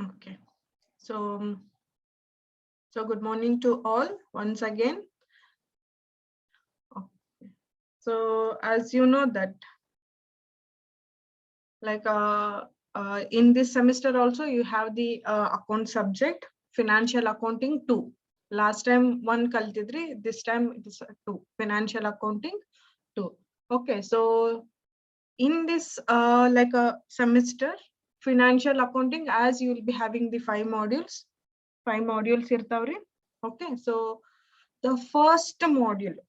Okay. So good morning to all once again. Okay. So as you know that, like in this semester also you have the account subject, financial accounting 2. Last time one kaltidri, this time it is 2, financial accounting 2. Okay, so in this like a semester, financial accounting, as you will be having the 5 modules irtavri. Okay, so the first module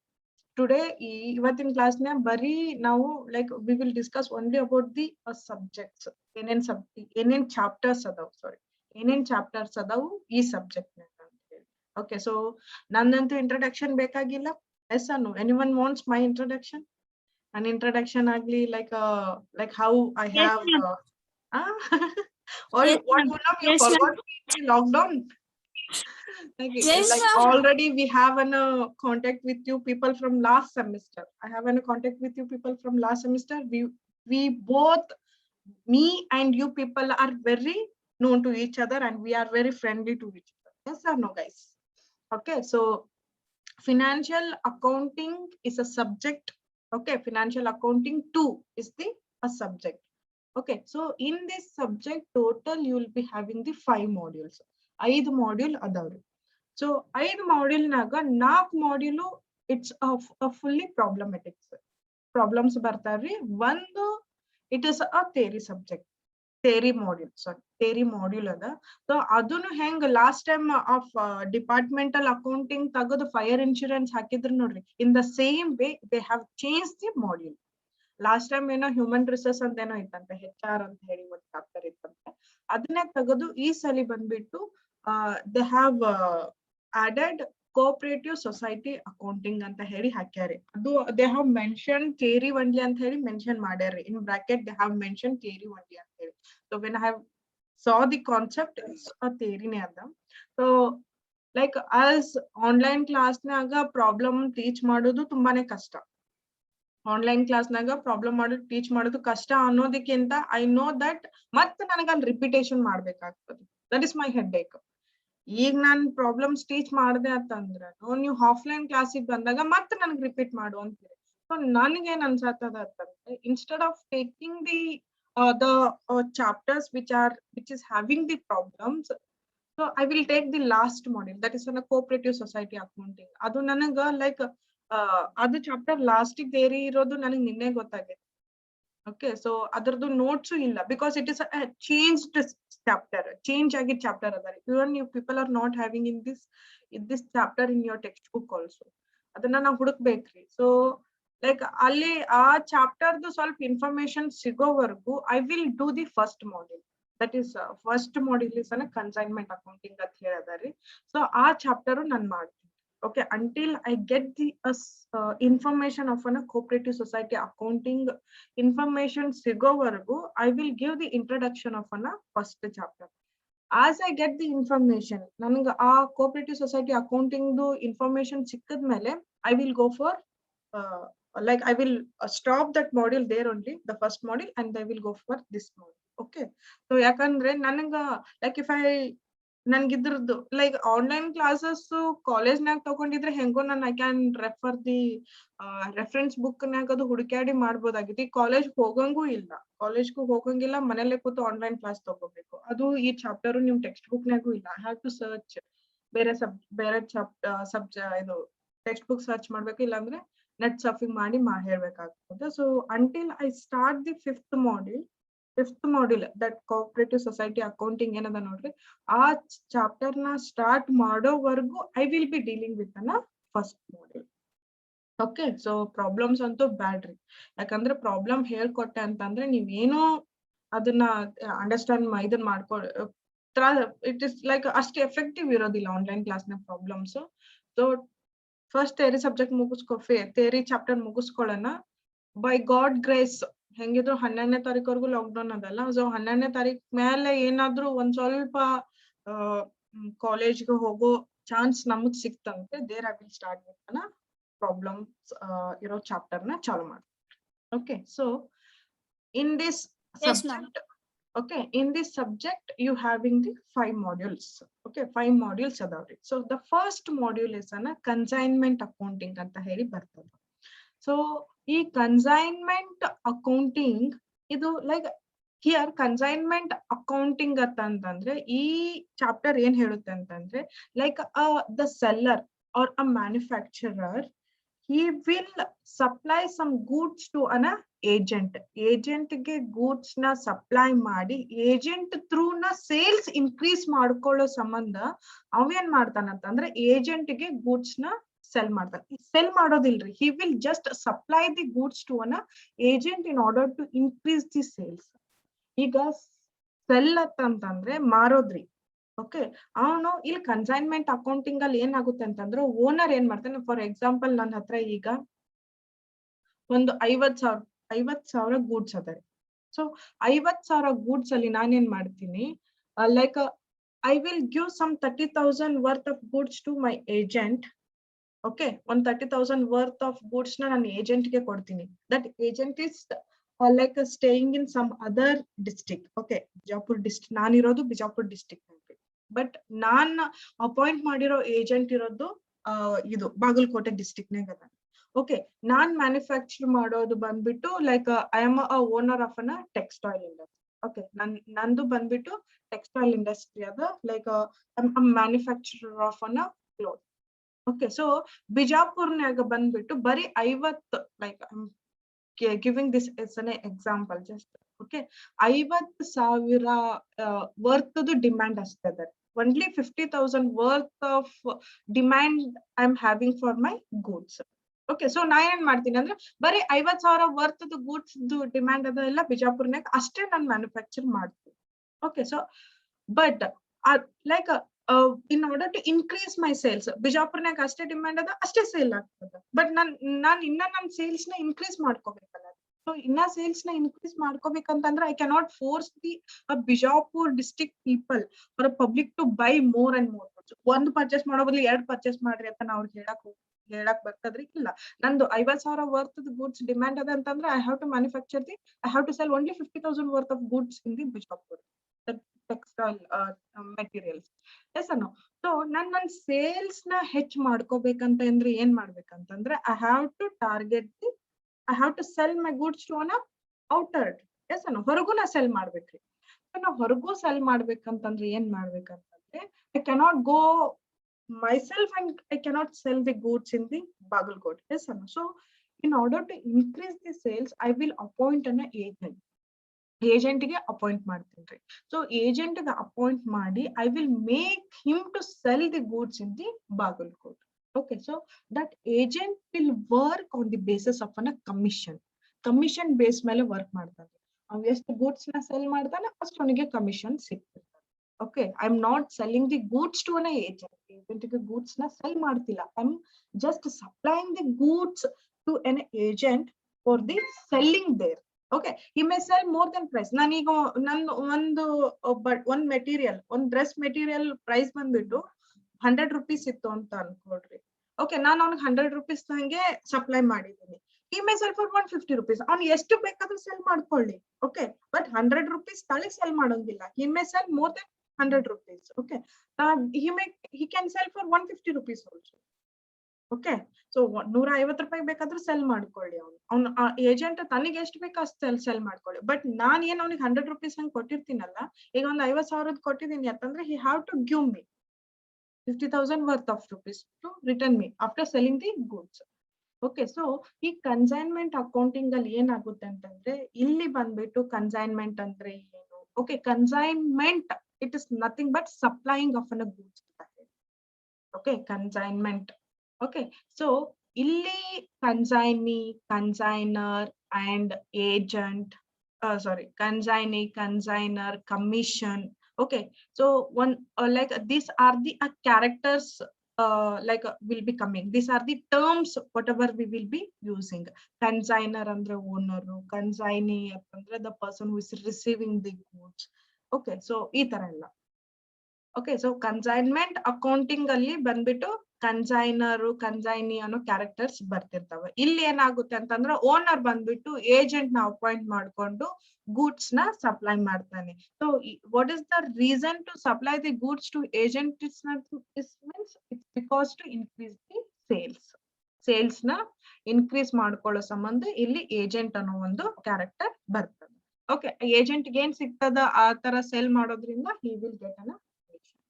today ಇವತ್ತಿನ class ನ ಬರೀ ನಾವು like we will discuss only about the subjects, ಏನೇನ್ chapters ಅದಾವ್, sorry, ಏನೇನ್ chapters ಅದಾವು ಈ subject ನ ಅಂತ ಹೇಳಿ. Okay, so ನಂದಂತೂ introduction ಬೇಕಾಗಿಲ್ಲ. Yes or no? Anyone wants my introduction? An introduction agli like how I have or Yes, what ma'am. Poonam, you Yes, forgot the lockdown. Yes, Like ma'am. already we have an contact with you people from last semester. I have an contact with you people from last semester. We both, me and you people, are very known to each other and we are very friendly to each other. Yes or no, guys? Okay, so financial accounting is a subject. Okay, financial accounting 2 is the a subject. Okay, so in this subject total you will be having the 5 modules. 5 module adavri. So 5 module naga 4 module it's a fully problematic problems bartavri. One, it is a theory subject, theory module ಅದ. So ಅದನ್ನು ಹೆಂಗ್ last time of departmental accounting ತಗದು fire insurance ಹಾಕಿದ್ರು ನೋಡ್ರಿ, in the same way they have change the module. Last time ಏನೋ human resource ಅಂತ ಏನೋ ಇತ್ತಂತೆ, HR ಅಂತ ಹೇಳಿ ಒಂದು ಚಾಪ್ಟರ್ ಇತ್ತಂತೆ, ಅದನ್ನೇ ತಗದು ಈ ಸಲಿ ಬಂದ್ಬಿಟ್ಟು they have added cooperative society accounting ಅಂತ ಹೇಳಿ ಹಾಕ್ಯಾರೆ. ಅದು they have mentioned theory only ಅಂತ ಹೇಳಿ mention ಮಾಡ್ಯಾರಿ. In bracket they have mentioned theory only ಅಂತ ಹೇಳಿ. So when I have saw the concept, it's a theory ನೇ ಅದ. So like as online class ನಾಗ ಪ್ರಾಬ್ಲಮ್ ಟೀಚ್ ಮಾಡೋದು ತುಂಬಾನೇ ಕಷ್ಟ. ಆನ್ಲೈನ್ ಕ್ಲಾಸ್ ನಾಗ ಪ್ರಾಬ್ಲಮ್ ಮಾಡೋದು ಟೀಚ್ ಮಾಡೋದು ಕಷ್ಟ ಅನ್ನೋದಕ್ಕಿಂತ ಐ ನೋ ದಟ್ ಮತ್ತೆ ನನಗೆ ಅಲ್ಲಿ ರಿಪಿಟೇಷನ್ ಮಾಡ್ಬೇಕಾಗ್ತದೆ. ದಟ್ ಇಸ್ ಮೈ ಹೆಡ್ ಏಕ್. ಈಗ ನಾನ್ ಪ್ರಾಬ್ಲಮ್ಸ್ ಟೀಚ್ ಮಾಡಿದೆ ಅಂತಂದ್ರೆ ನೀವು ಆಫ್ಲೈನ್ ಕ್ಲಾಸಿಗೆ ಬಂದಾಗ ಮತ್ತೆ ನನಗೆ ರಿಪೀಟ್ ಮಾಡು ಅಂತೀರಿ. ಸೊ ನನಗೇನ್ ಅನ್ಸತ್ತದ ಅಂತಂದ್ರೆ, instead of taking the chapters which is having the problems, so I will take the last module, that is on a cooperative society accounting. ಅದು ನನಗ ಲೈಕ್ ಅದು ಚಾಪ್ಟರ್ ಲಾಸ್ಟ್ theory ಇರೋದು ನನಗೆ ನಿನ್ನೆ ಗೊತ್ತಾಗಿದೆ. Okay, so ಅದ್ರದ್ದು ನೋಟ್ಸು ಇಲ್ಲ, because it is a changed chapter, change ಆಗಿದ್ ಚಾಪ್ಟರ್ ಅದ. Even you people are not having in this chapter in your textbook also. ಅದನ್ನ ನಾವು ಹುಡುಕ್ಬೇಕ್ರಿ. ಸೊ ಲೈಕ್ ಅಲ್ಲಿ ಆ ಚಾಪ್ಟರ್ದು ಸ್ವಲ್ಪ ಇನ್ಫಾರ್ಮೇಶನ್ ಸಿಗೋವರೆಗೂ I will do the first module. That is first module is ಅನ್ನ ಕನ್ಸೈನ್ಮೆಂಟ್ ಅಕೌಂಟಿಂಗ್ ಅಂತ ಹೇಳಿದಾರೆ. ಸೊ ಆ ಚಾಪ್ಟರ್ ನಾನು ಮಾಡ್ತೀನಿ. Okay, until I get the information of a cooperative society accounting information sigovargu, I will give the introduction of a first chapter. As I get the information, ನನಗೆ ಆ cooperative society accounting ದು information ಸಿಕ್ಕಿದ್ಮೇಲೆ I will go for like I will stop that module there only, the first module, and I will go for this module. Okay, so ಯಾಕಂದ್ರೆ ನನಗ like if I ನನ್ಗಿದ್ರದ್ದು like online classes ಕಾಲೇಜ್ನಾಗ ತಗೊಂಡಿದ್ರೆ ಹೆಂಗೋ ನಾನು I can refer the reference book ನಾಗ ಅದು ಹುಡುಕ್ಯಾಡಿ ಮಾಡ್ಬೋದಾಗಿತ್ತು. ಈ ಕಾಲೇಜ್ ಹೋಗಂಗೂ ಇಲ್ಲ, ಕಾಲೇಜ್ಗೂ ಹೋಗಂಗಿಲ್ಲ, ಮನೇಲೆ ಕೂತು ಆನ್ಲೈನ್ ಕ್ಲಾಸ್ ತಗೋಬೇಕು. ಅದು ಈ ಚಾಪ್ಟರ್ ನಿಮ್ ಟೆಕ್ಸ್ಟ್ ಬುಕ್ ನಾಗೂ ಇಲ್ಲ. ಐ ಹ್ಯಾವ್ ಟು ಸರ್ಚ್ ಬೇರೆ ಇದು ಟೆಕ್ಸ್ಟ್ ಬುಕ್ ಸರ್ಚ್ ಮಾಡ್ಬೇಕು, ಇಲ್ಲಾಂದ್ರೆ ನೆಟ್ ಸರ್ಫಿಂಗ್ ಮಾಡಿ ಹೇಳ್ಬೇಕಾಗ್ತದೆ. So until I start the fifth module that cooperative society accounting ಏನದ ನೋಡ್ರಿ, ಆ ಚಾಪ್ಟರ್ ನ ಸ್ಟಾರ್ಟ್ ಮಾಡೋವರೆಗೂ I will be dealing with ಅನ್ನ first module. Okay, so problems ಅಂತೂ ಬ್ಯಾಡ್ರಿ. ಯಾಕಂದ್ರೆ ಪ್ರಾಬ್ಲಮ್ ಹೇಳ್ಕೊಟ್ಟೆ ಅಂತಂದ್ರೆ ನೀವೇನೋ ಅದನ್ನ ಅಂಡರ್ಸ್ಟ್ಯಾಂಡ್ ಇದನ್ ಇಟ್ ಇಸ್ ಲೈಕ್ ಅಷ್ಟು ಎಫೆಕ್ಟಿವ್ ಇರೋದಿಲ್ಲ ಆನ್ಲೈನ್ ಕ್ಲಾಸ್ ನ problems. So first theory subject theory chapter ಮುಗಿಸ್ಕೊಳ್ಳೋಣ. ಬೈ ಗಾಡ್ ಗ್ರೇಸ್ ಹೆಂಗಿದ್ರು 12ನೇ ತಾರೀಕವರೆಗೂ ಲಾಕ್ಡೌನ್ ಅದಲ್ಲ. ಸೊ 12ನೇ ತಾರೀಕ್ ಮೇಲೆ ಏನಾದ್ರು ಒಂದ್ ಸ್ವಲ್ಪ ಕಾಲೇಜ್ಗೆ ಹೋಗೋ ಚಾನ್ಸ್ ನಮಗ್ ಸಿಕ್ತಂತೆ, there I will start with problems ಇರೋ ಚಾಪ್ಟರ್ ನ ಚಾಲು ಮಾಡ್ತೀನಿ. Okay, so in this subject Okay, in this subject you having the 5 modules. Okay, 5 modules adavri. So the first module is consignment accounting anta heli bartade. So ಈ consignment accounting ಇದು like here consignment accounting ಅಂತಂದ್ರೆ ಈ chapter ಏನ್ ಹೇಳುತ್ತೆ ಅಂತಂದ್ರೆ like the seller or a manufacturer he will supply some goods to an agent. Agent ಗೆ goods ನ supply ಮಾಡಿ agent through ನ sales increase ಮಾಡ್ಕೊಳ್ಳೋ ಸಂಬಂಧ ಅವೇನ್ ಮಾಡ್ತಾನಂತಂದ್ರೆ agent ಗೆ goods ನ sell ಮಾಡ್ತಾನೆ. Sell ಮಾಡೋದಿಲ್ರಿ, he will just supply the goods to an agent in order to increase the sales. ಈಗ sell ಅಂತಂದ್ರೆ ಮಾರೋದ್ರಿ. ಓಕೆ, ಅವನು ಇಲ್ಲಿ ಕನ್ಸೈನ್ಮೆಂಟ್ ಅಕೌಂಟಿಂಗ್ ಅಲ್ಲಿ ಏನಾಗುತ್ತೆ ಅಂತಂದ್ರೆ ಓನರ್ ಏನ್ ಮಾಡ್ತಾನೆ, ಫಾರ್ ಎಕ್ಸಾಂಪಲ್ ನನ್ನ ಹತ್ರ ಈಗ ಒಂದು 50,000 ಗೂಡ್ಸ್ ಅದಾರೆ. ಸೊ 50,000 ಗೂಡ್ಸ್ ಅಲ್ಲಿ ನಾನೇನ್ ಮಾಡ್ತೀನಿ, like I will give some 30,000 worth of goods to my agent. Okay, ಒಂದ್ 30,000 ವರ್ತ್ ಆಫ್ ಗೂಡ್ಸ್ ನ ನಾನು ಏಜೆಂಟ್ ಗೆ ಕೊಡ್ತೀನಿ. That agent is like staying in some other district. Okay, Bijapur district, ನಾನಿರೋದು ಬಿಜಾಪುರ್ ಡಿಸ್ಟ್ರಿಕ್ಟ್. ಬಟ್ ನಾನ್ ಅಪಾಯಿಂಟ್ ಮಾಡಿರೋ ಏಜೆಂಟ್ ಇರೋದು ಇದು ಬಾಗಲಕೋಟೆ ಡಿಸ್ಟ್ರಿಕ್ಟ್ ನಾಗ ಅದ. ಓಕೆ, ನಾನ್ ಮ್ಯಾನುಫ್ಯಾಕ್ಚರ್ ಮಾಡೋದು ಬಂದ್ಬಿಟ್ಟು like I am a owner of an textile industry. Okay, ನಂದು ಬಂದ್ಬಿಟ್ಟು ಟೆಕ್ಸ್ಟೈಲ್ ಇಂಡಸ್ಟ್ರಿ ಅದ, like manufacturer of an cloth. Okay, so ಬಿಜಾಪುರ್ನಾಗ ಬಂದ್ಬಿಟ್ಟು ಬರೀ 50, like giving this as an example just. Okay, 50,000 worth the demand astade. Only 50,000 worth of demand I'm having for my goods. Okay, so ನಾ ಏನ್ ಮಾಡ್ತೀನಿ ಅಂದ್ರೆ ಬರೀ 50,000 worth goods demand ಅದೆಲ್ಲ ಬಿಜಾಪುರ್ನಾಗ ಅಷ್ಟೇ ನಾನು ಮ್ಯಾನುಫ್ಯಾಕ್ಚರ್ ಮಾಡ್ತೀನಿ. Okay, so but like in order to increase my sales, ಬಿಜಾಪುರ್ನಾಗ ಅಷ್ಟೇ ಡಿಮ್ಯಾಂಡ್ ಅದ, ಅಷ್ಟೇ ಸೇಲ್ ಆಗ್ತದ. ಬಟ್ ನಾನ್ ಇನ್ನ ನನ್ನ ಸೇಲ್ಸ್ ನ ಇನ್ಕ್ರೀಸ್ ಮಾಡ್ಕೋಬೇಕಲ್ಲ. ಸೊ ಇನ್ನ ಸೇಲ್ಸ್ ನ ಇನ್ಕ್ರೀಸ್ ಮಾಡ್ಕೋಬೇಕಂತಂದ್ರೆ I cannot force the Bijapur district people for public to buy more and more. ಒಂದು ಪರ್ಚೇಸ್ ಮಾಡೋ ಬದಲು 2 ಪರ್ಚೇಸ್ ಮಾಡ್ರಿ ಅಂತ ನಾ ಅವ್ರಿಗೆ ಹೇಳಕ್ ಬರ್ತದ್ರಿ? ಇಲ್ಲ. ನಂದು 50,000 ವರ್ತ್ ಗೂಡ್ಸ್ ಡಿಮ್ಯಾಂಡ್ ಅದ ಅಂತಂದ್ರೆ I have to manufacture I have to sell only 50,000 worth of goods in the Bijapur textile materials. Yes ಅನ್ನು. ಸೊ ನನ್ನ ಸೇಲ್ಸ್ ನ ಹೆಚ್ಚು ಮಾಡ್ಕೋಬೇಕಂತ ಅಂದ್ರೆ ಏನ್ ಮಾಡ್ಬೇಕಂತಂದ್ರೆ I have to target I have to sell my goods to an outer. Yes ಅನ್ನು, ಹೊರಗೂ ನಾ ಸೆಲ್ ಮಾಡ್ಬೇಕ್ರಿ. ಸೊ ನಾವು ಹೊರಗೂ ಸೆಲ್ ಮಾಡ್ಬೇಕಂತಂದ್ರೆ ಏನ್ ಮಾಡ್ಬೇಕಂತಂದ್ರೆ I cannot go myself and I cannot sell the goods in the Bagalkot. Yes, Anna. So in order to increase the sales, I will appoint an agent. Agent ಗೆ appoint ಮಾಡ್ತೀನಿ. So agent ಗೆ appoint ಮಾಡಿ I will make him to sell the goods in the Bagalkot. Okay, so that agent will work on the basis of an commission base ಮೇಲೆ work ಮಾಡ್ತಾನೆ. ಅವ್ನು ಎಷ್ಟು goods ನ cell ಮಾಡ್ತಾನೆ ಅಷ್ಟು ಅವನಿಗೆ ಕಮಿಷನ್ ಸಿಗ್ತದೆ. Okay, I am not selling the goods to an agent. Agent ಗೆ ಗೂಡ್ಸ್ ನ ಸೆಲ್ ಮಾಡ್ತಿಲ್ಲ, I am just supplying the goods to an agent for the selling there. Okay, he may sell more than price. ನಾನೀಗ ಒಂದ್ material, ಒಂದ್ dress material price ಬಂದ್ಬಿಟ್ಟು 100 rupees ಇತ್ತು ಅಂತ ಅನ್ಕೊಳ್ರಿ. Okay, ನಾನು ಅವ್ನಿಗೆ 100 rupees ಹಂಗೆ ಸಪ್ಲೈ ಮಾಡಿದ್ದೀನಿ. he may sell for 150 rupees. ಅವ್ನು ಎಷ್ಟು ಬೇಕಾದ್ರೂ ಸೆಲ್ ಮಾಡ್ಕೊಳ್ಳಿ. ಓಕೆ, ಬಟ್ 100 rupees ತಾಳಿ ಸೆಲ್ ಮಾಡೋಂಗಿಲ್ಲ. he may sell more than 100 rupees. Okay, he can sell for 150 rupees also. Okay, so 150 ರೂಪಾಯಿ ಬೇಕಾದ್ರೂ ಸೆಲ್ ಮಾಡ್ಕೊಳ್ಳಿ. ಅವ್ನು ಏಜೆಂಟ್ ತನಗೆ ಎಷ್ಟು ಬೇಕು ಅಷ್ಟು ಸೆಲ್ ಮಾಡ್ಕೊಳ್ಳಿ. ಬಟ್ ನಾನ್ ಏನ್ ಅವ್ನಿಗೆ 100 rupees ಹಂಗೆ ಕೊಟ್ಟಿರ್ತೀನಲ್ಲ, ಈಗ ಒಂದು 50,000 ಕೊಟ್ಟಿದ್ದೀನಿ ಅಂತಂದ್ರೆ he have to give me 50,000 worth of rupees to return me after selling the goods. Okay, so ಈ ಕನ್ಸೈನ್ಮೆಂಟ್ ಅಕೌಂಟಿಂಗ್ ಅಲ್ಲಿ ಏನಾಗುತ್ತೆ ಅಂತಂದ್ರೆ ಇಲ್ಲಿ ಬಂದ್ಬಿಟ್ಟು ಕನ್ಸೈನ್ಮೆಂಟ್ ಅಂದ್ರೆ ಏನು? Okay, consignment it is nothing but supplying of an goods. Okay, consignment. Okay, so illi consignee, consignor and agent, consignee, consignor, commission. Okay, so one like these are the characters will be coming. These are the terms whatever we will be using. Consignor andre owner, consignee andre the person who is receiving the goods. Okay, so ee tara ella. Okay, so consignment accounting ಅಲ್ಲಿ ಬಂದ್ಬಿಟ್ಟು consignor consignee ಅನ್ನೋ characters ಬರ್ತಿರ್ತಾವೆ. ಇಲ್ಲಿ ಏನಾಗುತ್ತೆ ಅಂತಂದ್ರೆ owner ಬಂದ್ಬಿಟ್ಟು agent ನ appoint ಮಾಡ್ಕೊಂಡು goods ನ ಸಪ್ಲೈ ಮಾಡ್ತಾನೆ. So what is the reason to supply the goods to agent? It's because to increase the sales ನ ಇನ್ಕ್ರೀಸ್ ಮಾಡ್ಕೊಳ್ಳೋ ಸಂಬಂಧ ಇಲ್ಲಿ ಏಜೆಂಟ್ ಅನ್ನೋ ಒಂದು ಕ್ಯಾರೆಕ್ಟರ್ ಬರ್ತದೆ. ಓಕೆ, ಏಜೆಂಟ್ ಏನ್ ಸಿಗ್ತದ ಆ ತರ ಸೆಲ್ ಮಾಡೋದ್ರಿಂದ he will get an commission.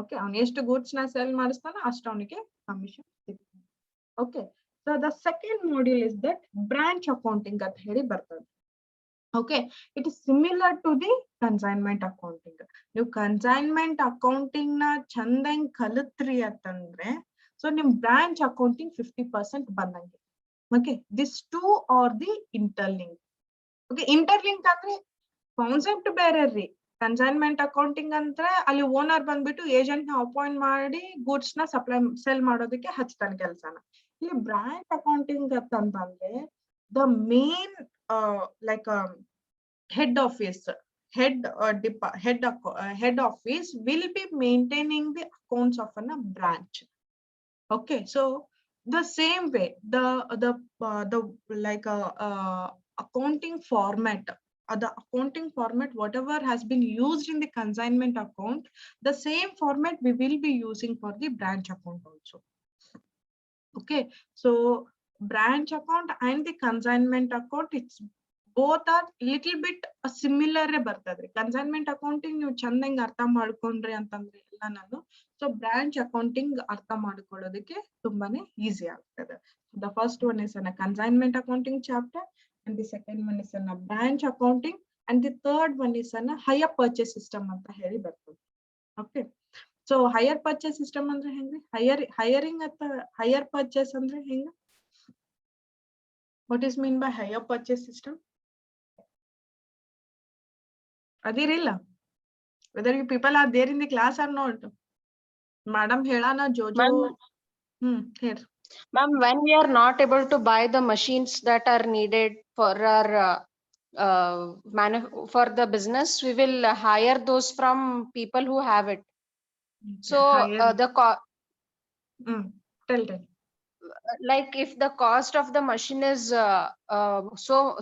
Okay, ಅವ್ನು ಎಷ್ಟು ಗೂಡ್ಸ್ ನ ಸೆಲ್ ಮಾಡಿಸ್ತಾನ ಅಷ್ಟು ಅವನಿಗೆ ಕಮಿಷನ್ ಸಿಗ್ತದೆ. Okay, so the second module is that branch accounting ಅಂತ ಹೇಳಿ ಬರ್ತದೆ. Okay, it is similar to the consignment accounting. ನೀವು ಕನ್ಸೈನ್ಮೆಂಟ್ ಅಕೌಂಟಿಂಗ್ ನ ಚಂದಂಗ್ ಕಲಿತ್ರಿ ಅಂತಂದ್ರೆ ಸೊ ನಿಮ್ ಬ್ರಾಂಚ್ ಅಕೌಂಟಿಂಗ್ 50% ಬಂದಂಗೆ. Okay, this two R the interlink. Okay, interlink ಅಂದ್ರೆ ಕಾನ್ಸೆಪ್ಟ್ ಬೇರೆ ರೀ. ಕನ್ಸೈನ್ಮೆಂಟ್ ಅಕೌಂಟಿಂಗ್ ಅಂದ್ರೆ ಅಲ್ಲಿ ಓನರ್ ಬಂದ್ಬಿಟ್ಟು ಏಜೆಂಟ್ ನ ಅಪಾಯಿಂಟ್ ಮಾಡಿ ಗೂಡ್ಸ್ ನ ಸೆಲ್ ಮಾಡೋದಕ್ಕೆ ಹಚ್ತಾನೆ ಕೆಲಸನ. ಇಲ್ಲಿ ಬ್ರಾಂಚ್ ಅಕೌಂಟಿಂಗ್ ಅಂತಂದ್ರೆ the main like head office will be maintaining the accounts of a branch. Okay, so the same way the like accounting format, the accounting format whatever has been used in the consignment account, the same format we will be using for the branch account also. Okay, so branch account and the consignment account, it's both are little bit similar ಬರ್ತದ್ರಿ. Consignment accounting ನೀವು ಚಂದಂಗ್ ಅರ್ಥ ಮಾಡ್ಕೊಂಡ್ರಿ ಅಂತಂದ್ರೆ ಎಲ್ಲ ನಾನು so branch accounting ಅರ್ಥ ಮಾಡ್ಕೊಳ್ಳೋದಕ್ಕೆ ತುಂಬಾನೇ ಈಸಿ ಆಗ್ತದೆ. The first one is an consignment accounting chapter and the second one is an branch accounting and the third one is an hire purchase system ಅಂತ ಹೇಳಿ ಬರ್ತದೆ. Okay, so hire purchase system ಅಂದ್ರೆ ಹೆಂಗ್ರಿ? Hiring ಅಥವಾ hire purchase ಅಂದ್ರೆ ಹೆಂಗ? What is mean by hire purchase system? ಅದಿರಿಲ್ಲ, whether you people are there in the class or not. Madam ಹೇಳಾನ ಜೋಜೋ. ಹೇಳಿ Ma'am, when we are not able to buy the machines that are needed for our for the business, we will hire those from people who have it. So tell. Like if the cost of the machine is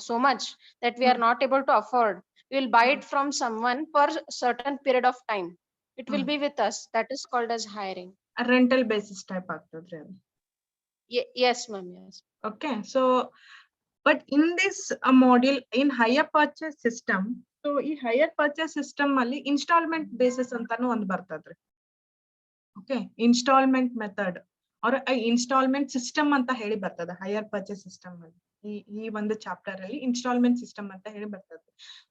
so much that we are not able to afford, we will buy it from someone for certain period of time. It will be with us. That is called as hiring. A rental basis type ಆಗ್ತದ್ರಿ ಅದು. Yes ma'am, yes. Okay, so but in this module in higher purchase system, so ಈ higher purchase system ಅಲ್ಲಿ installment basis ಅಂತಾನು ಒಂದು ಬರ್ತದ್ರಿ. Okay, installment method or installment system ಅಂತ ಹೇಳಿ ಬರ್ತದೆ ಹೈಯರ್ ಪರ್ಚೇಸ್ ಸಿಸ್ಟಮ್ ಅಲ್ಲಿ. ಈ ಒಂದು ಚಾಪ್ಟರ್ ಅಲ್ಲಿ ಇನ್ಸ್ಟಾಲ್ಮೆಂಟ್ ಸಿಸ್ಟಮ್ ಅಂತ ಹೇಳಿ ಬರ್ತದೆ.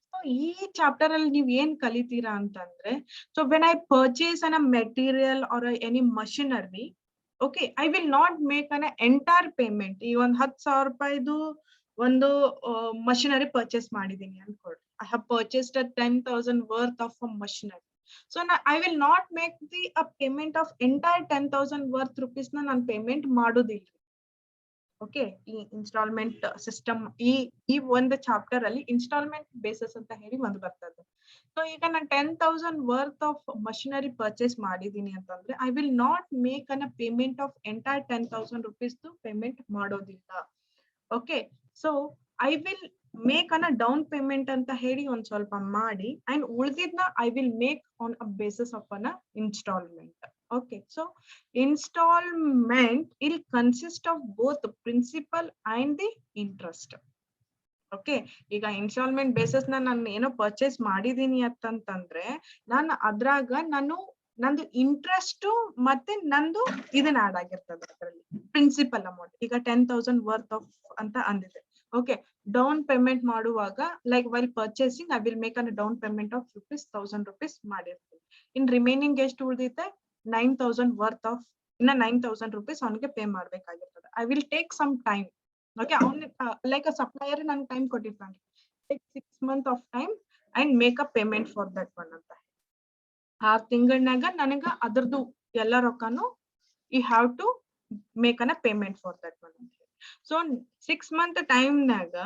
ಸೊ ಈ ಚಾಪ್ಟರ್ ಅಲ್ಲಿ ನೀವ್ ಏನ್ ಕಲಿತೀರಾ ಅಂತಂದ್ರೆ, so when I purchase an material or any machinery, okay, I will not make an entire payment. ಈ ಒಂದ್ 10,000 ರೂಪಾಯಿದು ಒಂದು ಮಷಿನರಿ ಪರ್ಚೇಸ್ ಮಾಡಿದೀನಿ ಅನ್ಕೊಳ್ರಿ. I have purchased 10,000 worth of a machinery. So now I will not make the payment of entire 10,000 worth rupees na nan payment ಮಾಡೋದಿಲ್ಲ. Okay, ಈ instalment system ಈ ಒಂದು ಚಾಪ್ಟರ್ ಅಲ್ಲಿ ಇನ್ಸ್ಟಾಲ್ಮೆಂಟ್ ಬೇಸಿಸ್ ಅಂತ ಹೇಳಿ ಒಂದು ಬರ್ತದೆ. ಸೊ ಈಗ ನಾನು 10,000 ವರ್ತ್ ಆಫ್ ಮಷಿನರಿ ಪರ್ಚೇಸ್ ಮಾಡಿದೀನಿ ಅಂತಂದ್ರೆ I will not make an payment of entire 10,000 rupees payment ಮಾಡೋದಿಲ್ಲ. Okay, so I will make an down payment ಅಂತ ಹೇಳಿ ಒಂದ್ ಸ್ವಲ್ಪ ಮಾಡಿ ಅಂಡ್ ಉಳಿದಿದ್ನ I will make on a basis of an installment. Okay, so installment will consist of both principal and the interest. Okay, ಈಗ installment basis ನಾನು ಏನೋ purchase ಮಾಡಿದೀನಿ ಅಂತಂದ್ರೆ ನಾನು ಅದ್ರಾಗ ನಂದು ಇಂಟ್ರೆಸ್ಟ್ ಮತ್ತೆ ನಂದು ಇದನ್ನ ಆಡ್ ಆಗಿರ್ತದೆ ಅದರಲ್ಲಿ ಪ್ರಿನ್ಸಿಪಲ್ ಅಮೌಂಟ್. ಈಗ 10,000 ವರ್ತ್ ಆಫ್ ಅಂತ ಅಂದಿದೆ. ಓಕೆ, ಡೌನ್ ಪೇಮೆಂಟ್ ಮಾಡುವಾಗ like while purchasing I will make and down payment of 1,000 rupees ಮಾಡಿರ್ತೀನಿ. ಇನ್ ರಿಮೈನಿಂಗ್ ಎಷ್ಟು ಉಳಿದಿದೆ 9,000 ವರ್ತ್ ಆಫ್ ಇನ್ನ 9,000 rupees ಅವನಿಗೆ ಪೇ ಮಾಡ್ಬೇಕಾಗಿರ್ತದೆ. I will take some time. Okay, ಅವ್ನ ಲೈಕ್ ಅ ಸಪ್ಲೈಯರ್ ನನ್ಗೆ ಟೈಮ್ ಕೊಟ್ಟಿರ್ತಾನೆ, take 6 months of time and make a payment for that one ಅಂತ. 6 ತಿಂಗಳನಾಗ ನನಗ ಅದ್ರದ್ದು ಎಲ್ಲ ರೊಕ್ಕನು you have to make an payment for that one ಅಂತ. So 6 month time naga,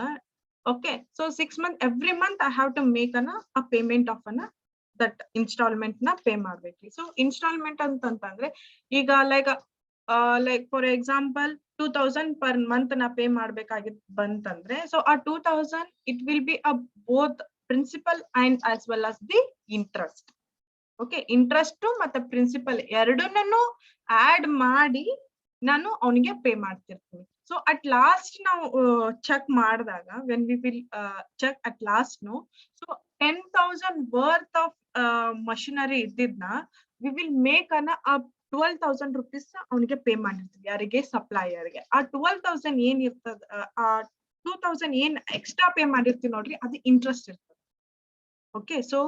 okay, so 6 month every month I have to make a payment of that installment na pay ಮಾಡ್ಬೇಕ್ರಿ. So installment ಅಂತಂದ್ರೆ ಈಗ like like for example 2000 per month ನಾ pay ಮಾಡ್ಬೇಕಾಗಿತ್ತು ಬಂತಂದ್ರೆ, so ಆ 2000 it will be a both principal and as well as the interest. Okay, interest ಮತ್ತೆ principal ಎರಡನ್ನೂ add ಮಾಡಿ ನಾನು ಅವನಿಗೆ ಪೇ ಮಾಡ್ತಿರ್ತೀನಿ. ಸೊ ಅಟ್ ಲಾಸ್ಟ್ ನಾವು ಚೆಕ್ ಮಾಡಿದಾಗ when we will check at last so 10,000 worth of machinery ಇದ್ದಿದ್ನ we will make an 12,000 rupees ಅವನಿಗೆ ಪೇ ಮಾಡಿರ್ತೀವಿ. ಯಾರಿಗೆ? ಸಪ್ಲೈಯರ್ಗೆ. ಆ 12,000 ಏನ್ ಇರ್ತದ, ಆ 2,000 ಏನ್ ಎಕ್ಸ್ಟ್ರಾ ಪೇ ಮಾಡಿರ್ತೀವಿ ನೋಡ್ರಿ, ಅದು ಇಂಟ್ರೆಸ್ಟ್ ಇರ್ತದೆ. Okay, so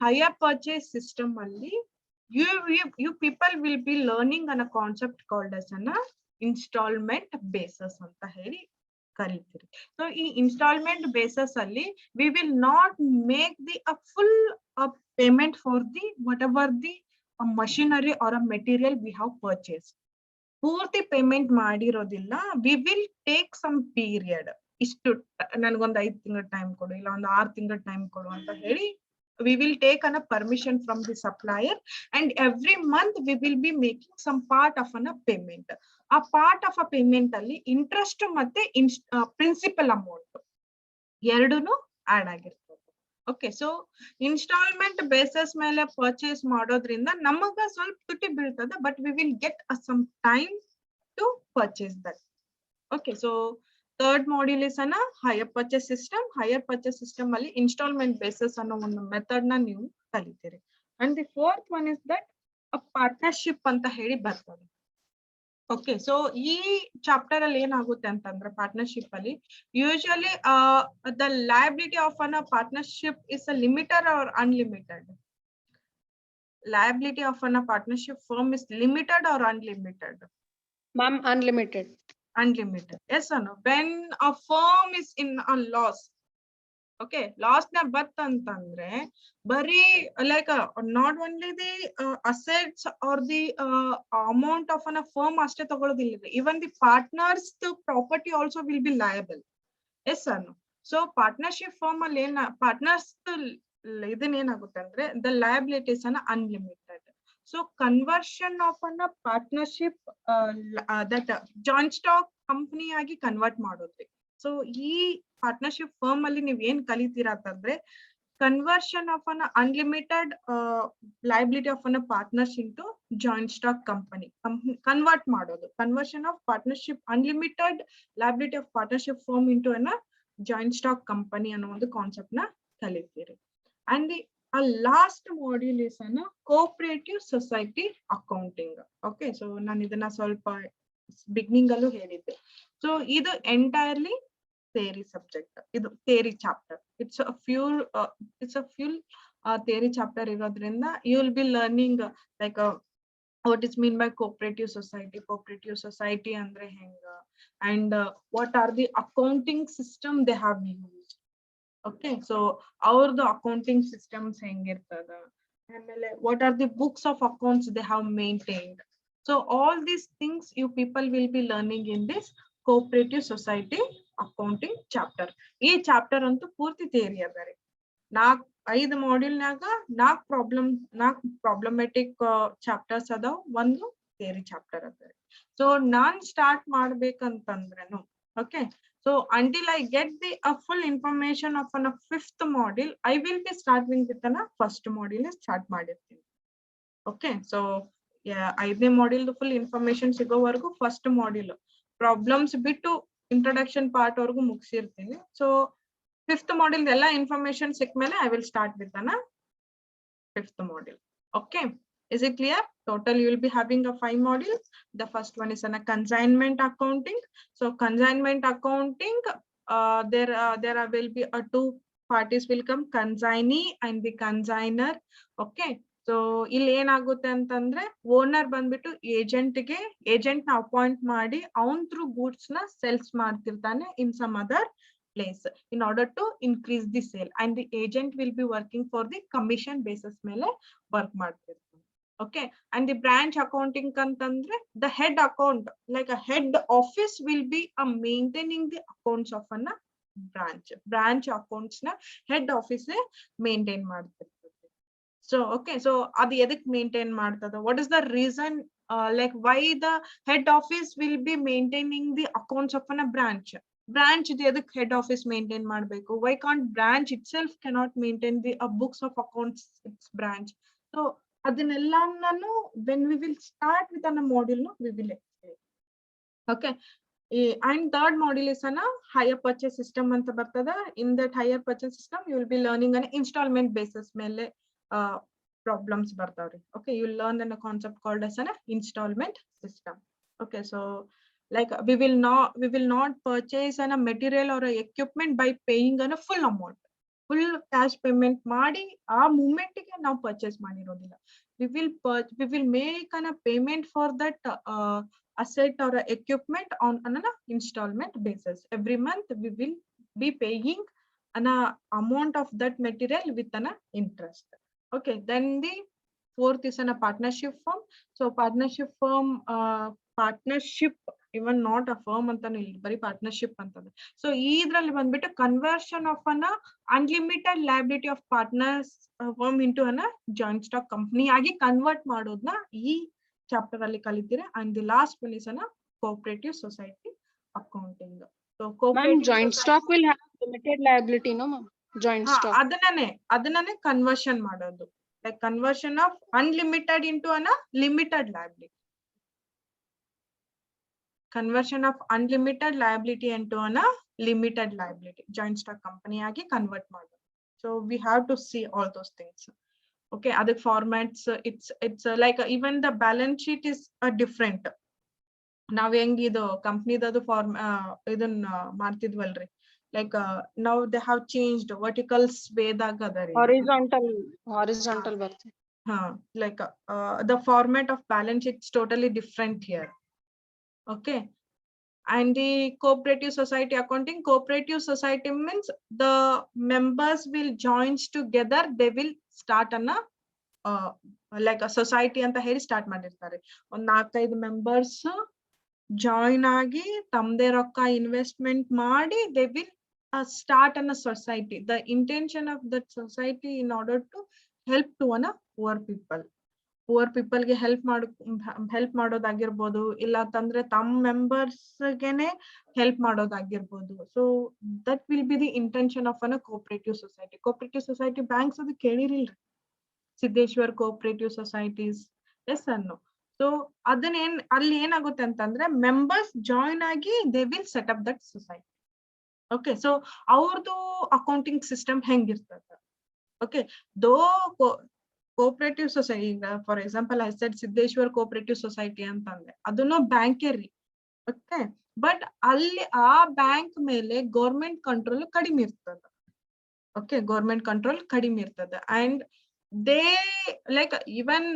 hire purchase system ಅಲ್ಲಿ you people will be learning on a concept called as an installment basis ಅಂತ ಹೇಳಿ ಕರೀತೀರಿ. ಸೊ ಈ ಇನ್ಸ್ಟಾಲ್ಮೆಂಟ್ ಬೇಸಸ್ ಅಲ್ಲಿ we will not make the a full payment for the whatever the machinery or a material we have purchased. ಪೂರ್ತಿ payment ಮಾಡಿರೋದಿಲ್ಲ. we will take some period. ಇಷ್ಟು ನನ್ಗೊಂದು 5 ತಿಂಗಳ time ಕೊಡು, ಇಲ್ಲ ಒಂದು 6 ತಿಂಗಳ ಟೈಮ್ ಕೊಡು ಅಂತ ಹೇಳಿ we will take a permission from the supplier, and every month we will be making some part of a payment. A part of a payment alli interest ಮತ್ತೆ principal amount ಎರಡೂನು add ಆಗಿರ್ತದೆ. Okay, so installment basis ಮೇಲೆ purchase ಮಾಡೋದ್ರಿಂದ ನಮಗ ಸ್ವಲ್ಪ ತುಟಿ ಬೀಳ್ತದೆ, but we will get some time to purchase that. Okay, so third module is an hire purchase system. Hire purchase system ಅಲ್ಲಿ ಇನ್ಸ್ಟಾಲ್ಮೆಂಟ್ ಬೇಸಿಸ್ ಅನ್ನೋ ಒಂದು ಮೆಥಡ್ ನ ನೀವು ಕಲಿತೀರಿ. And the fourth one is that partnership ಅಂತ ಹೇಳಿ ಬರ್ತದೆ. Okay, so ಈ ಚಾಪ್ಟರ್ ಅಲ್ಲಿ ಏನಾಗುತ್ತೆ ಅಂತಂದ್ರೆ, ಪಾರ್ಟ್ನರ್ಶಿಪ್ ಅಲ್ಲಿ usually the liability of an partnership is a limited or unlimited? Liability of a partnership firm is limited or unlimited? Ma'am, unlimited. Unlimited. Yes or no? When a firm is in a loss, okay, loss na battantandre bari like not only the assets or the amount of a firm ashte tagolodilla, even the partners the property also will be liable. Yes or no? So partnership firm alli ena partners ಇದನ್ನ ಏನಾಗುತ್ತೆ ಅಂದ್ರೆ the liabilities are unlimited. So conversion of a partnership that joint stock company ಆಗಿ convert ಮಾಡೋದ್ರಿ. So ಈ partnership firm ಅಲ್ಲಿ ನೀವ್ ಏನ್ ಕಲಿತೀರಾ ಅಂತಂದ್ರೆ, conversion of an unlimited liability of an partners into joint stock company convert ಮಾಡೋದು. Conversion of partnership unlimited liability of partnership firm into an joint stock company ಅನ್ನೋ ಒಂದು ಕಾನ್ಸೆಪ್ಟ್ ನ ಕಲಿತೀರಿ. And the last module is a cooperative society accounting. Okay, so ನಾನು ಇದನ್ನ ಸ್ವಲ್ಪ beginning ಅಲ್ಲೂ ಹೇಳಿದ್ದೆ. So ಇದು ಎಂಟೈರ್ಲಿ ಥಿಯರಿ ಸಬ್ಜೆಕ್ಟ್, ಇದು theory chapter. It's a full theory chapter ಇರೋದ್ರಿಂದ you will be learning like what is mean by cooperative society ಅಂದ್ರೆ ಹೆಂಗ, and what are the accounting system they have used. Okay, so the accounting systems hengirtada, amele what are the books of accounts they have maintained. So all these things you people will be learning in this cooperative society accounting chapter. Ee chapter antu purti theory adare. 5 module naga 4 problematic chapters adav, ಒಂದು theory chapter adare. So ನಾನು start ಮಾಡ್ಬೇಕಂತಂದ್ರೇನು, okay, so until I get the full information of a 5th module, I will be starting with the first module start ಮಾಡಿರ್ತೀನಿ. Okay, so yeah, 5ನೇ module full information ಸಿಗೋವರೆಗೂ first module problems ಬಿಟ್ಟು introduction part ವರೆಗೂ ಮುಗಿಸಿರ್ತೀನಿ. So 5th module ಎಲ್ಲ information ಸಿಕ್ಮೇಲೆ I will start with the 5th module. Okay, is it clear? Total you will be having a 5 modules. The first one is a consignment accounting. So consignment accounting, there will be 2 parties will come, consignee and the consigner. Okay, so ಇಲ್ಲಿ ಏನಾಗುತ್ತೆ ಅಂತಂದ್ರೆ owner ಬಂದ್ಬಿಟ್ಟು agent ನ appoint ಮಾಡಿ ಅವನ್ through goods ನ sales ಮಾಡ್ತಿರ್ತಾನೆ in some other place in order to increase the sale, and the agent will be working for the commission basis ಮೇಲೆ work ಮಾಡ್ತಿರ್ತಾನೆ. Okay, and the branch accounting ಅಂತಂದ್ರೆ the head account, like a head office will be maintaining the accounts of a branch accounts na head office maintain ಮಾಡ್ತಿರ್ತದೆ. So okay, so ಅದು ಎದಕ್ಕೆ maintain ಮಾಡ್ತದ, what is the reason like why the head office will be maintaining the accounts of a branch the head office maintain ಮಾಡಬೇಕು. Why can't branch itself cannot maintain the books of accounts its branch? So ಅದನ್ನೆಲ್ಲನೂ when we will start with a module no we will explain. Okay. And third module is a higher purchase system anta bartada. In that higher purchase system you will be learning an installment basis mele problems bardavri. Okay, you will learn a concept called as an installment system. Okay, so like we will not purchase a material or a equipment by paying a full amount. Full cash payment ಮಾಡಿ ಆ moment ಗೆ ನಾವು purchase ಮಾಡಿರೋದಿಲ್ಲ. we will make a payment for that asset or equipment on an installment basis. Every month we will be paying an amount of that material with an interest. Okay, then the fourth is a partnership firm. So partnership firm, partnership even not a firm antanu illi bari partnership antadu. So idralli bandbiಟ್ಟು conversion of an unlimited liability of partners firm into an joint stock company agi convert ಮಾಡೋದನ್ನ ಈ chapter ಅಲ್ಲಿ ಕಲಿತೀರಾ. And the last one is a cooperative society accounting. So cooperative joint stock will have limited liability, no ma'am? Joint stock. ಅದನ್ನೇ conversion ಮಾಡೋದು, like conversion of unlimited into a limited liability. Conversion of unlimited liability into a limited liability. Joint stock company agi convert ಮಾಡೋದು. So we have to see all those things. Okay, other formats, it's like even the balance sheet is different. ನಾವ್ ಹೆಂಗ್ ಇದು ಕಂಪ್ನಿದದು form ಇದನ್ನ ಮಾಡ್ತಿದ್ವಲ್ರಿ, like now they have changed verticals ವೇದಾಗ ಅದರಿ horizontal ಬರ್ತದೆ. Like the format of balance sheet is totally different here. Okay, and the cooperative society accounting, cooperative society means the members will join together, they will start an like a society ಅಂತ ಹೇಳಿ start ಮಾಡಿರ್ತಾರೆ. ಒಂದ್ 4-5 members join ಆಗಿ ತಮ್ಮದೇ ರೊಕ್ಕ investment ಮಾಡಿ they will start an a society. The intention of that society in order to help to an poor people ಗೆ help ಮಾಡೋದಾಗಿರ್ಬೋದು, ಇಲ್ಲ ಅಂತಂದ್ರೆ ತಮ್ಮ ಮೆಂಬರ್ಸ್ ಗೆನೆ ಹೆಲ್ಪ್ ಮಾಡೋದಾಗಿರ್ಬೋದು. So that will be the intention of an cooperative society. Cooperative society banks ಅದು ಕೇಳಿರಿಲ್ರಿ, Siddeshwar cooperative societies, S ಅನ್ನೋ. So ಅದನ್ನೇನ್ ಅಲ್ಲಿ ಏನಾಗುತ್ತೆ ಅಂತಂದ್ರೆ ಮೆಂಬರ್ಸ್ ಜಾಯಿನ್ ಆಗಿ they will set up that society. Okay, so ಅವ್ರದ್ದು ಅಕೌಂಟಿಂಗ್ ಸಿಸ್ಟಮ್ ಹೆಂಗಿರ್ತದೆ. ಓಕೆ, ದೋ cooperative society, ಈಗ for example I said Siddeshwar cooperative society ಅಂತಂದ್ರೆ ಅದನ್ನು ಬ್ಯಾಂಕೇ ರೀ. ಓಕೆ, ಬಟ್ ಅಲ್ಲಿ ಆ ಬ್ಯಾಂಕ್ ಮೇಲೆ ಗೌರ್ಮೆಂಟ್ ಕಂಟ್ರೋಲ್ ಕಡಿಮೆ ಇರ್ತದೆ. ಓಕೆ, ಗೌರ್ಮೆಂಟ್ ಕಂಟ್ರೋಲ್ ಕಡಿಮೆ ಇರ್ತದೆ. ಅಂಡ್ ದೇ ಲೈಕ್ ಇವನ್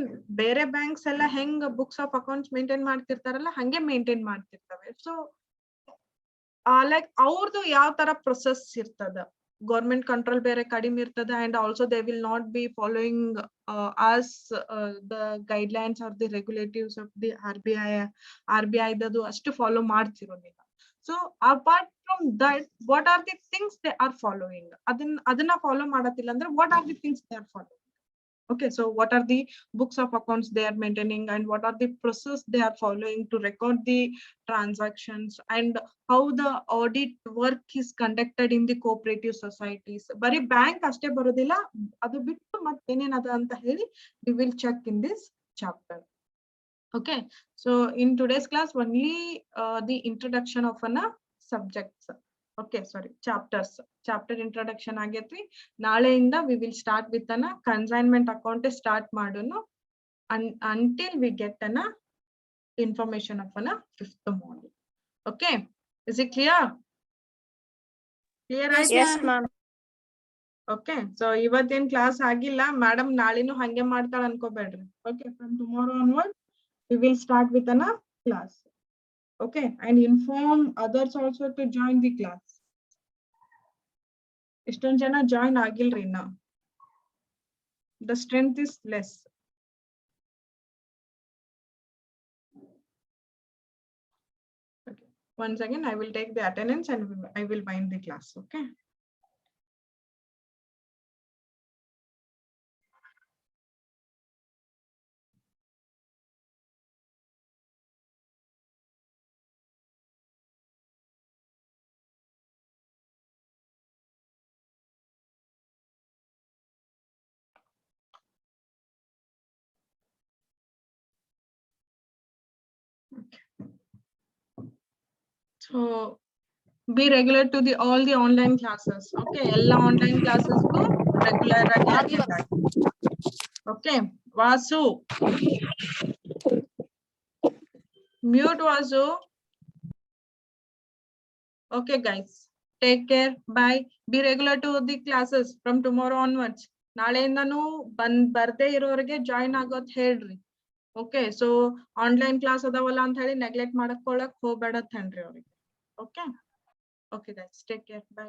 ಬೇರೆ ಬ್ಯಾಂಕ್ಸ್ ಎಲ್ಲ ಹೆಂಗ್ ಬುಕ್ಸ್ ಆಫ್ ಅಕೌಂಟ್ಸ್ ಮೇಂಟೈನ್ ಮಾಡ್ತಿರ್ತಾರಲ್ಲ ಹಂಗೆ ಮೇಂಟೈನ್ ಮಾಡ್ತಿರ್ತವೆ. ಸೊ ಲೈಕ್ ಅವ್ರದ್ದು ಯಾವ ತರ ಪ್ರೊಸೆಸ್ ಇರ್ತದ, ಗೌರ್ಮೆಂಟ್ ಕಂಟ್ರೋಲ್ ಬೇರೆ ಕಡಿಮೆ ಇರ್ತದೆ. And also they will not be following as the guidelines or the regulatives of the R B I ದದು ಅಷ್ಟು ಫಾಲೋ ಮಾಡ್ತಿರೋದಿಲ್ಲ. So apart from that what are the things they are following, ಅದನ್ನ follow ಮಾಡತ್ತಿಲ್ಲ ಅಂದ್ರೆ what are the things they are following. Okay, so what are the books of accounts they are maintaining, and what are the process they are following to record the transactions, and how the audit work is conducted in the cooperative societies. Bari bank ashte barodilla, adu bittu matte enenaada anta heli we will check in this chapter. Okay, so in today's class only the introduction of an subjects. Okay, sorry, chapter introduction ಆಗೈತ್ರಿ. ನಾಳೆಯಿಂದ we will start with an consignment account start ಮಾಡೋಣ until we get an information of an fifth module. Okay, is it clear? Yes ma'am. Okay, so ಇವತ್ತೇನ್ class ಆಗಿಲ್ಲ madam, ನಾಳಿನೂ ಹಂಗೆ ಮಾಡ್ತಾಳ ಅನ್ಕೋಬೇಡ್ರಿ. Okay, from tomorrow onward we will start with an class. Okay, and inform others also to join the class. ಎಷ್ಟೊಂದ್ ಜನ join ಆಗಿಲ್ರಿ ಇನ್ನ, the strength is less. Okay, once again I will take the attendance and I will bind the class. Okay. So be regular to the all the online classes. Okay, all online classes go regular attend. Okay, Vasu, mute Vasu. Okay, guys, take care. Bye. Be regular to the classes from tomorrow onwards. ನಾಳೆಯಿಂದನೂ ಬರ್ದೇ ಇರೋರಿಗೆ join ಆಗೋದ್ ಹೇಳ್ರಿ. Okay, so online class ಅದಾವಲ್ಲ ಅಂತ ಹೇಳಿ neglect ಮಾಡಕೊಳ್ಳಕ್ ಹೋಗ್ಬೇಡತ್ ಹೇಳ್ರಿ ಅವ್ರಿಗೆ. Okay, okay guys, take care. By.